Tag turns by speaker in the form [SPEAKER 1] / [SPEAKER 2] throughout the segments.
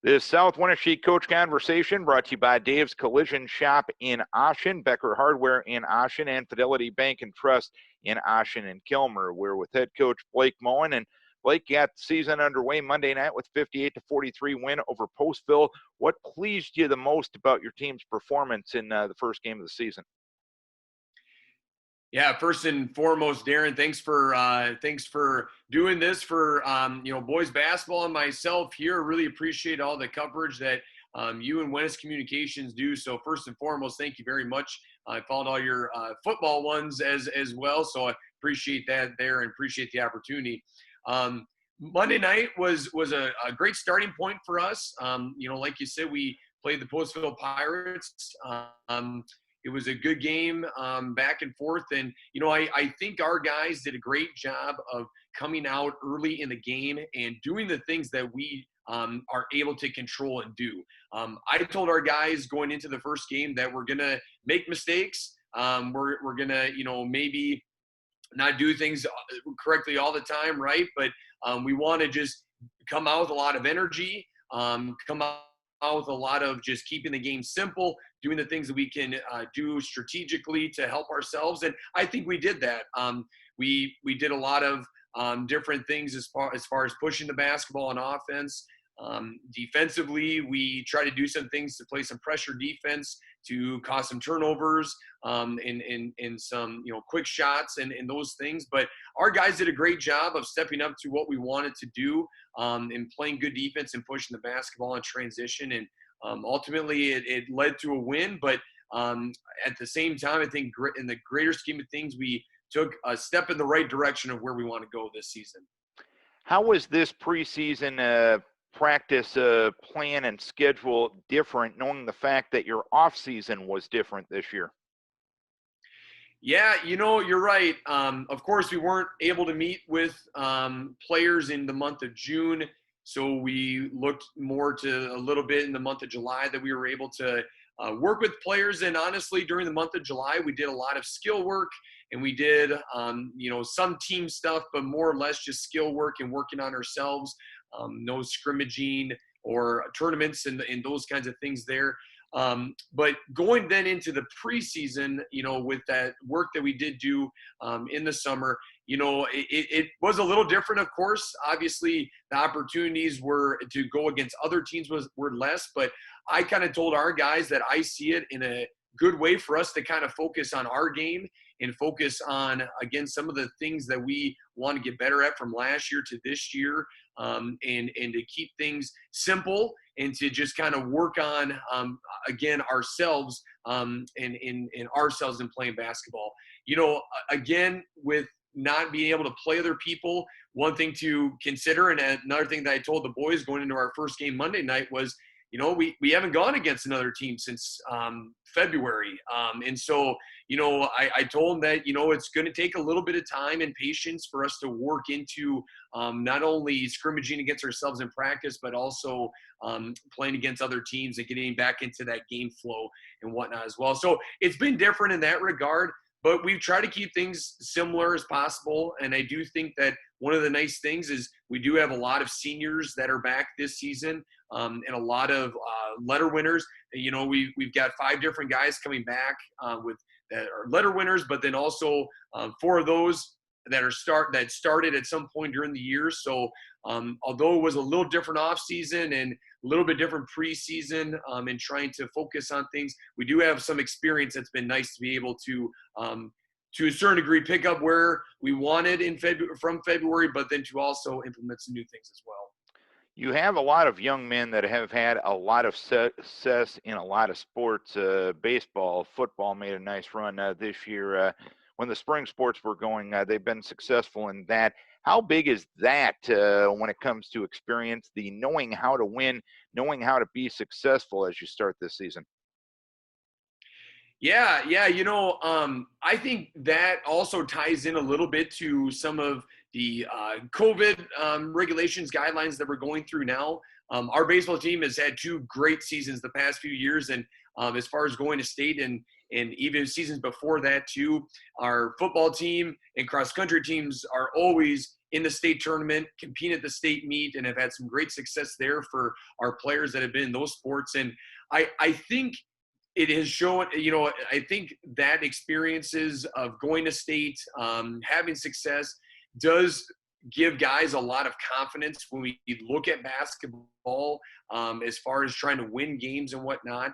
[SPEAKER 1] This South Wenatchee Coach Conversation brought to you by Dave's Collision Shop in Ossian, Becker Hardware in Ossian, and Fidelity Bank and Trust in Ossian and Calmar. We're with head coach Blake Moen, and Blake got the season underway Monday night with 58-43 win over Postville. What pleased you the most about your team's performance in the first game of the season?
[SPEAKER 2] Yeah, first and foremost, Darren, thanks for doing this for boys basketball and myself here. Really appreciate all the coverage that you and Winn Communications do. So first and foremost, thank you very much. I followed all your football ones as well, so I appreciate that there and appreciate the opportunity. Monday night was a great starting point for us. Like you said, we played the Postville Pirates. It was a good game, back and forth. And, I think our guys did a great job of coming out early in the game and doing the things that we are able to control and do. I told our guys going into the first game that we're going to make mistakes. We're going to, maybe not do things correctly all the time, right? But we want to just come out with a lot of energy, come out with a lot of just keeping the game simple, doing the things that we can do strategically to help ourselves. And I think we did that. We did a lot of different things as far as pushing the basketball on offense. Defensively, we try to do some things to play some pressure defense to cause some turnovers and some quick shots and those things. But our guys did a great job of stepping up to what we wanted to do and playing good defense and pushing the basketball in transition. And ultimately, it led to a win. But at the same time, I think in the greater scheme of things, we took a step in the right direction of where we want to go this season.
[SPEAKER 1] How was this preseason practice plan and schedule different, knowing the fact that your off season was different this year?
[SPEAKER 2] Yeah, you're right. Of course, we weren't able to meet with players in the month of June, so we looked more to a little bit in the month of July that we were able to work with players. And honestly, during the month of July, we did a lot of skill work, and we did some team stuff, but more or less just skill work and working on ourselves. No scrimmaging or tournaments and those kinds of things there. But going then into the preseason, with that work that we did do in the summer, it was a little different, of course. Obviously, the opportunities were to go against other teams were less, but I kind of told our guys that I see it in a good way for us to kind of focus on our game and focus on, again, some of the things that we want to get better at from last year to this year, and to keep things simple and to just kind of work on, again, ourselves and ourselves in playing basketball. Again, with not being able to play other people, one thing to consider, and another thing that I told the boys going into our first game Monday night was, we haven't gone against another team since February. And so, I told them that, it's going to take a little bit of time and patience for us to work into not only scrimmaging against ourselves in practice, but also playing against other teams and getting back into that game flow and whatnot as well. So it's been different in that regard, but we've tried to keep things similar as possible. And I do think that one of the nice things is we do have a lot of seniors that are back this season, and a lot of letter winners. We've got 5 different guys coming back that are letter winners, but then also 4 of those that started at some point during the year. So although it was a little different off season and a little bit different preseason, and trying to focus on things, we do have some experience that's been nice to be able to a certain degree, pick up where we wanted from February, but then to also implement some new things as well.
[SPEAKER 1] You have a lot of young men that have had a lot of success in a lot of sports. Baseball, football made a nice run this year. When the spring sports were going, they've been successful in that. How big is that when it comes to experience, the knowing how to win, knowing how to be successful as you start this season?
[SPEAKER 2] Yeah. I think that also ties in a little bit to some of the COVID regulations, guidelines that we're going through now. Our baseball team has had 2 great seasons the past few years, and as far as going to state and even seasons before that too, our football team and cross country teams are always in the state tournament, compete at the state meet, and have had some great success there for our players that have been in those sports. And I think it has shown, I think that experiences of going to state, having success does give guys a lot of confidence when we look at basketball, as far as trying to win games and whatnot.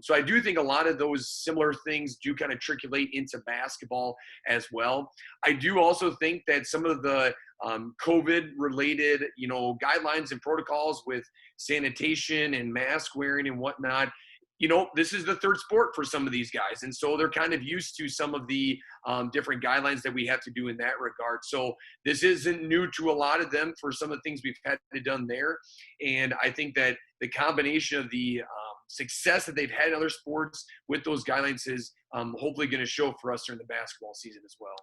[SPEAKER 2] So I do think a lot of those similar things do kind of triculate into basketball as well. I do also think that some of the COVID-related, guidelines and protocols with sanitation and mask wearing and whatnot, this is the third sport for some of these guys. And so they're kind of used to some of the different guidelines that we have to do in that regard. So this isn't new to a lot of them for some of the things we've had to done there. And I think that the combination of the success that they've had in other sports with those guidelines is hopefully going to show for us during the basketball season as well.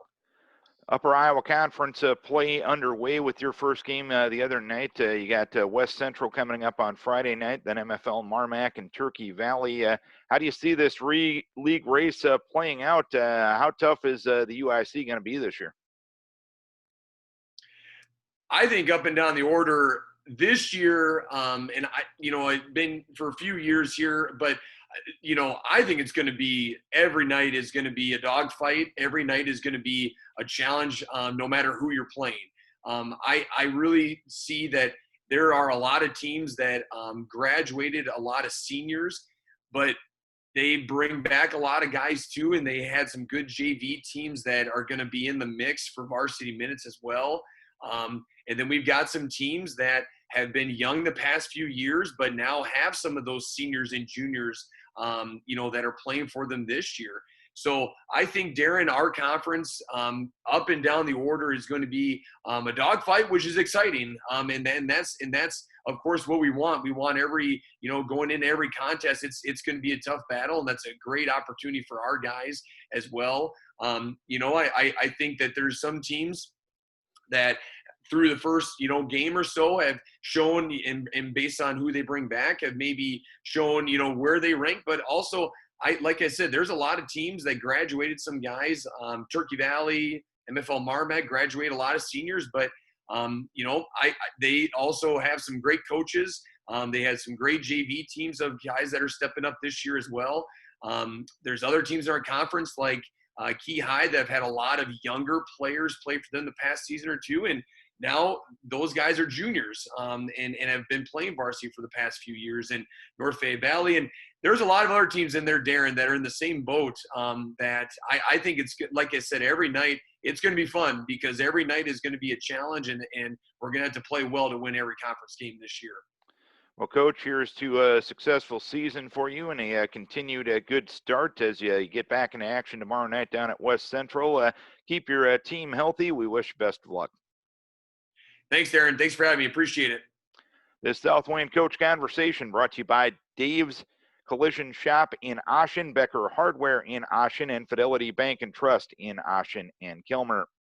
[SPEAKER 1] Upper Iowa Conference play underway with your first game the other night. You got West Central coming up on Friday night, then MFL Marmac and Turkey Valley. How do you see this league race playing out? How tough is the UIC going to be this year?
[SPEAKER 2] I think up and down the order this year, and I've been for a few years here, but I think it's going to be every night is going to be a dogfight. Every night is going to be a challenge, no matter who you're playing. I really see that there are a lot of teams that graduated, a lot of seniors, but they bring back a lot of guys too, and they had some good JV teams that are going to be in the mix for varsity minutes as well. And then we've got some teams that have been young the past few years, but now have some of those seniors and juniors, that are playing for them this year. So I think, Darren, our conference up and down the order is going to be a dogfight, which is exciting. And that's of course what we want. We want every, going into every contest, it's going to be a tough battle, and that's a great opportunity for our guys as well. I think that there's some teams that through the first, game or so have shown, and based on who they bring back, have maybe shown, where they rank. But also, like I said, there's a lot of teams that graduated some guys. Turkey Valley, MFL Marmac graduate a lot of seniors, but they also have some great coaches. They had some great JV teams of guys that are stepping up this year as well. There's other teams in our conference like Key High that have had a lot of younger players play for them the past season or two, and now those guys are juniors and have been playing varsity for the past few years in North Fayette Valley. And there's a lot of other teams in there, Darren, that are in the same boat that I think it's good. Like I said, every night it's going to be fun because every night is going to be a challenge, and we're going to have to play well to win every conference game this year.
[SPEAKER 1] Well, Coach, here's to a successful season for you and a continued good start as you get back into action tomorrow night down at West Central. Keep your team healthy. We wish you best of luck.
[SPEAKER 2] Thanks, Darren. Thanks for having me. Appreciate it.
[SPEAKER 1] This South Wayne Coach Conversation brought to you by Dave's Collision Shop in Ossian, Becker Hardware in Ossian, and Fidelity Bank and Trust in Ossian and Calmar.